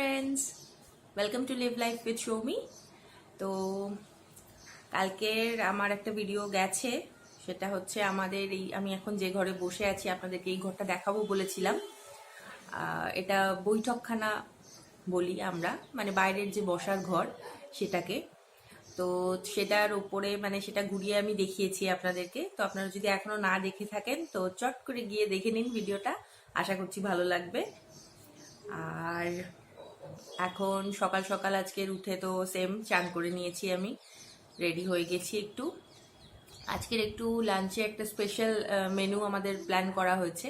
Friends, welcome to live life with Soumi. তো কালকের আমার একটা ভিডিও গেছে, সেটা হচ্ছে আমাদের এই আমি এখন যে ঘরে বসে আছি আপনাদেরকে এই ঘরটা দেখাবো বলেছিলাম। এটা বৈঠকখানা বলি আমরা, মানে বাইরের যে বসার ঘর সেটাকে। তো সেটার উপরে মানে সেটা ঘুরিয়ে আমি দেখিয়েছি আপনাদেরকে। তো আপনারা যদি এখনো না দেখে থাকেন তো চট করে গিয়ে দেখে নিন ভিডিওটা, আশা করছি ভালো লাগবে। আর এখন সকাল সকাল আজকের উঠে তো সেম চান করে নিয়েছি, আমি রেডি হয়ে গেছি একটু। আজকের একটু লাঞ্চে একটা স্পেশাল মেনু আমাদের প্ল্যান করা হয়েছে।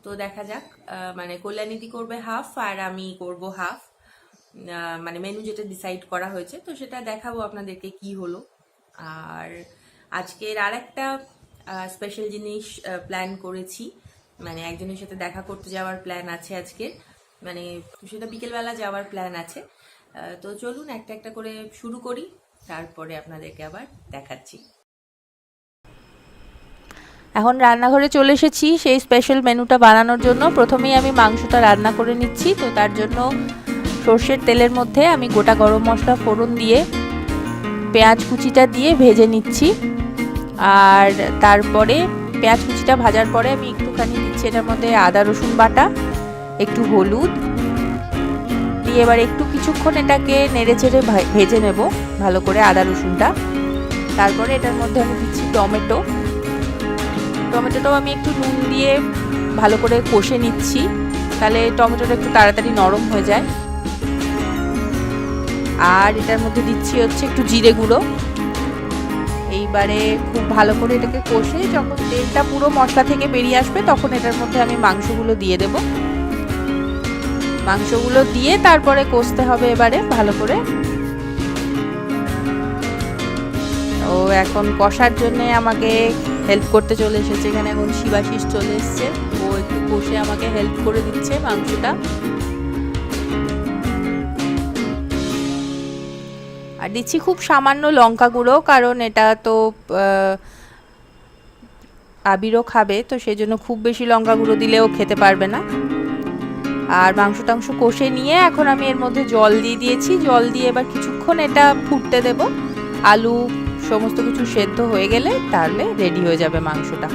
তো দেখা যাক, মানে কল্যাণীদি করবে হাফ আর আমি করব হাফ, মানে মেনু যেটা ডিসাইড করা হয়েছে তো সেটা দেখাবো আপনাদেরকে কি হলো। আর আজকের আর একটা স্পেশাল জিনিস প্ল্যান করেছি, মানে একজনের সাথে দেখা করতে যাওয়ার প্ল্যান আছে আজকের, মানে সেটা বিকেলবেলা যাওয়ার প্ল্যান আছে। তো চলুন একটা একটা করে শুরু করি, তারপরে আপনাদেরকে আবার দেখাচ্ছি। এখন রান্নাঘরে চলে এসেছি সেই স্পেশাল মেনুটা বানানোর জন্য। প্রথমেই আমি মাংসটা রান্না করে নিচ্ছি। তো তার জন্য সর্ষের তেলের মধ্যে আমি গোটা গরম মশলা ফোড়ন দিয়ে পেঁয়াজ কুচিটা দিয়ে ভেজে নিচ্ছি। আর তারপরে পেঁয়াজ কুচিটা ভাজার পরে আমি একটুখানি দিচ্ছি এটার মধ্যে আদা রসুন বাটা, একটু হলুদ দিয়ে এবার একটু কিছুক্ষণ এটাকে নেড়ে চেড়ে ভেজে নেব ভালো করে আদা রসুনটা। তারপরে এটার মধ্যে আমি দিচ্ছি টমেটোটাও আমি একটু নুন দিয়ে ভালো করে কষে নিচ্ছি, তাহলে টমেটোটা একটু তাড়াতাড়ি নরম হয়ে যায়। আর এটার মধ্যে দিচ্ছি হচ্ছে একটু জিরে গুঁড়ো। এইবারে খুব ভালো করে এটাকে কষে যখন তেলটা পুরো মশলা থেকে বেরিয়ে আসবে তখন এটার মধ্যে আমি মাংসগুলো দিয়ে দেব। মাংসগুলো দিয়ে তারপরে কষতে হবে এবারে ভালো করে। ও এখন কষার জন্য আমাকে হেল্প করতে চলে এসেছে, এখানে এখন শিবাশিস চলে এসছে, ও একটু কষে আমাকে হেল্প করে দিচ্ছে মাংসটা। আর দিচ্ছি খুব সামান্য লঙ্কা গুঁড়ো, কারণ এটা তো আবিরও খাবে, তো সেই জন্য খুব বেশি লঙ্কা গুঁড়ো দিলেও খেতে পারবে না। আর মাংস টাংস কষে নিয়ে এখন আমি এর মধ্যে জল দিয়ে দিয়েছি। জল দিয়ে এবার কিছুক্ষণ এটা ফুটতে দেব। আলু সমস্ত কিছু সেদ্ধ হয়ে গেলে তাহলে রেডি হয়ে যাবে মাংসটা।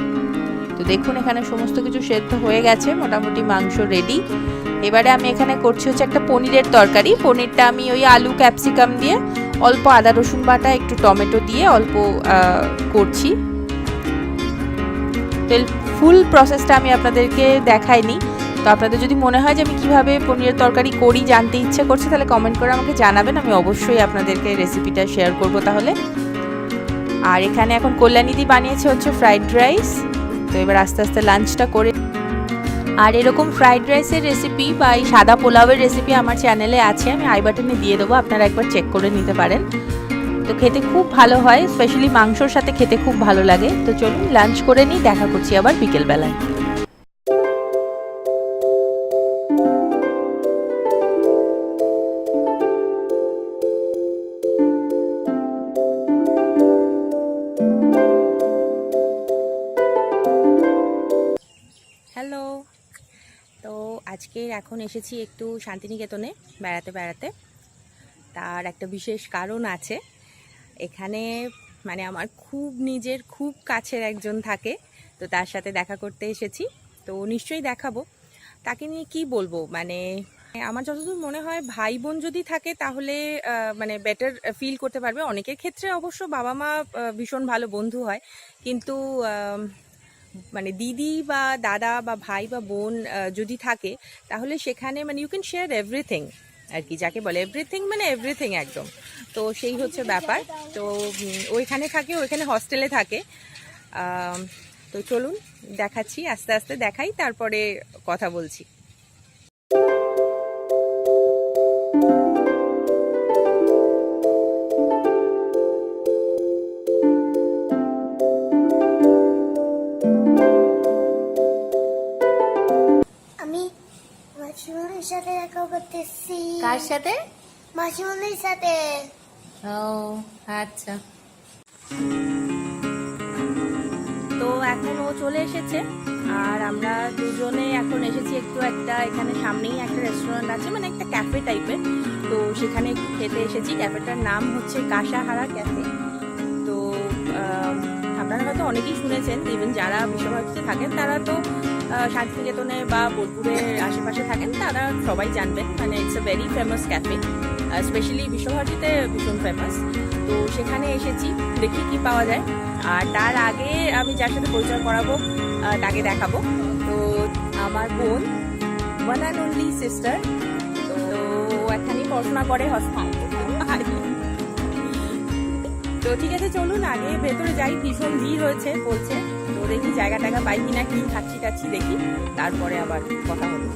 তো দেখুন এখানে সমস্ত কিছু সেদ্ধ হয়ে গেছে, মোটামুটি মাংস রেডি। এবারে আমি এখানে করছি হচ্ছে একটা পনিরের তরকারি। পনিরটা আমি ওই আলু ক্যাপসিকাম দিয়ে অল্প আদা রসুন বাটা একটু টমেটো দিয়ে অল্প করছি। তো ফুল প্রসেসটা আমি আপনাদেরকে দেখাইনি। তো আপনাদের যদি মনে হয় যে আমি কিভাবে পনিরের তরকারি করি জানতে ইচ্ছে করছে তাহলে কমেন্ট করে আমাকে জানাবেন, আমি অবশ্যই আপনাদেরকে রেসিপিটা শেয়ার করব তাহলে। আর এখানে এখন কল্যাণীদি বানিয়েছে হচ্ছে ফ্রাইড রাইস। তো এবার আস্তে আস্তে লাঞ্চটা করে। আর এরকম ফ্রাইড রাইসের রেসিপি বা এই সাদা পোলাওয়ের রেসিপি আমার চ্যানেলে আছে, আমি আই বাটনে দিয়ে দেবো, আপনারা একবার চেক করে নিতে পারেন। তো খেতে খুব ভালো হয়, স্পেশালি মাংসর সাথে খেতে খুব ভালো লাগে। তো চলুন লাঞ্চ করে নিই, দেখা করছি আবার বিকেলবেলায়। হ্যালো, তো আজকে এখন এসেছি একটু শান্তিনিকেতনে বেড়াতে। তার একটা বিশেষ কারণ আছে। এখানে মানে আমার খুব নিজের খুব কাছের একজন থাকে, তো তার সাথে দেখা করতে এসেছি। তো নিশ্চয়ই দেখাবো। তাকে নিয়ে কি বলবো, মানে আমার যতদূর মনে হয় ভাই বোন যদি থাকে তাহলে মানে বেটার ফিল করতে পারবে। অনেকের ক্ষেত্রে অবশ্য বাবা মা ভীষণ ভালো বন্ধু হয়, কিন্তু মানে দিদি বা দাদা বা ভাই বা বোন যদি থাকে তাহলে সেখানে মানে ইউ ক্যান শেয়ার এভরিথিং আর কি, যাকে বলে এভরিথিং মানে এভরিথিং একদম। তো সেই হচ্ছে ব্যাপার। তো ওইখানে থাকে, ওইখানে হস্টেলে থাকে। তো চলুন দেখাচ্ছি, আস্তে আস্তে দেখাই, তারপরে কথা বলছি। মাসিমণির সাথে দেখা করতেছি। কার সাথে? মাসিমণির সাথে। ও আচ্ছা। তো এখন ও চলে এসেছে, আর আমরা দুজনে এখন এসেছি একটু একটা এখানে সামনেই একটা রেস্টুরেন্ট আছে, মানে একটা ক্যাফে টাইপের, তো সেখানে একটু খেতে এসেছি। ক্যাফেটার নাম হচ্ছে কাশাহারা ক্যাফে। তো আপনারা হয়তো অনেকেই শুনেছেন, ইভেন যারা বিশ্বভারতীতে থাকেন তারা তো শান্তিনিকেতনে বা বোলপুরের আশেপাশে থাকেন, তারা সবাই জানবেন। মানে it's a very famous cafe, specially বিশ্বভারতীতে ভীষণ ফেমাস। তো সেখানে এসেছি, দেখি কি পাওয়া যায়। আর তার আগে আমি যার সাথে পরিচয় করাবো তাকে দেখাবো। তো আমার বোন, ওয়ান অ্যান্ড অনলি সিস্টার, তো এখানেই পড়াশোনা করে হস্তায়। তো ঠিক আছে, চলুন আগে ভেতরে যাই। ভীষণ ভিড় হয়েছে বলছে, তো দেখি জায়গা টায়গা পাই কিনা, কি খাচ্ছি টাচ্ছি দেখি, তারপরে আবার কথা হবে।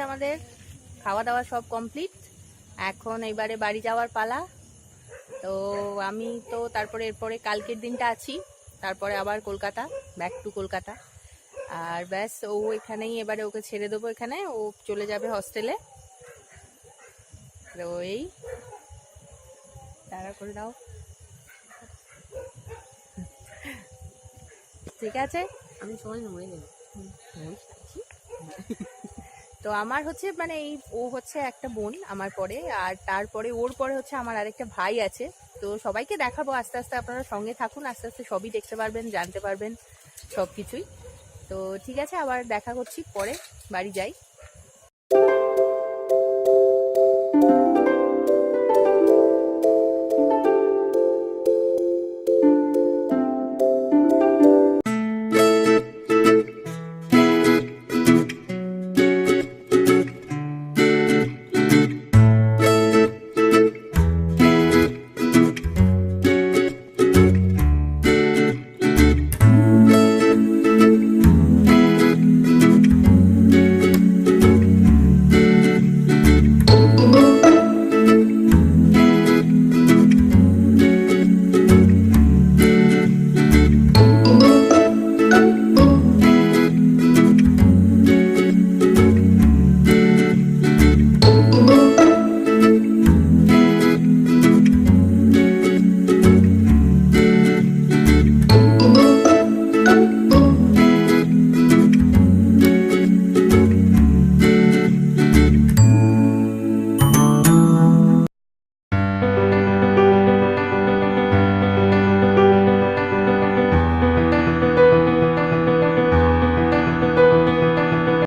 আমাদের খাওয়া দাওয়া সব কমপ্লিট, এখন এইবারে বাড়ি যাওয়ার পালা। তো আমি তো তারপরে এরপরে কালকের দিনটা আছি, তারপরে আবার কলকাতা, ব্যাক টু কলকাতা। আর ব্যাস, ও এখানেই এবারে ওকে ছেড়ে দেবো, এখানে ও চলে যাবে হস্টেলে। তো এই তাড়া করে দাও, ঠিক আছে? আমি সময় মরে গেল। তো আমার হচ্ছে মানে এই ও হচ্ছে একটা বোন আমার পরে, আর তারপরে ওর পরে হচ্ছে আমার আরেকটা ভাই আছে। তো সবাইকে দেখাবো আস্তে আস্তে, আপনারা সঙ্গে থাকুন, আস্তে আস্তে সবই দেখতে পারবেন, জানতে পারবেন সব কিছুই। তো ঠিক আছে, আবার দেখা করছি পরে, বাড়ি যাই।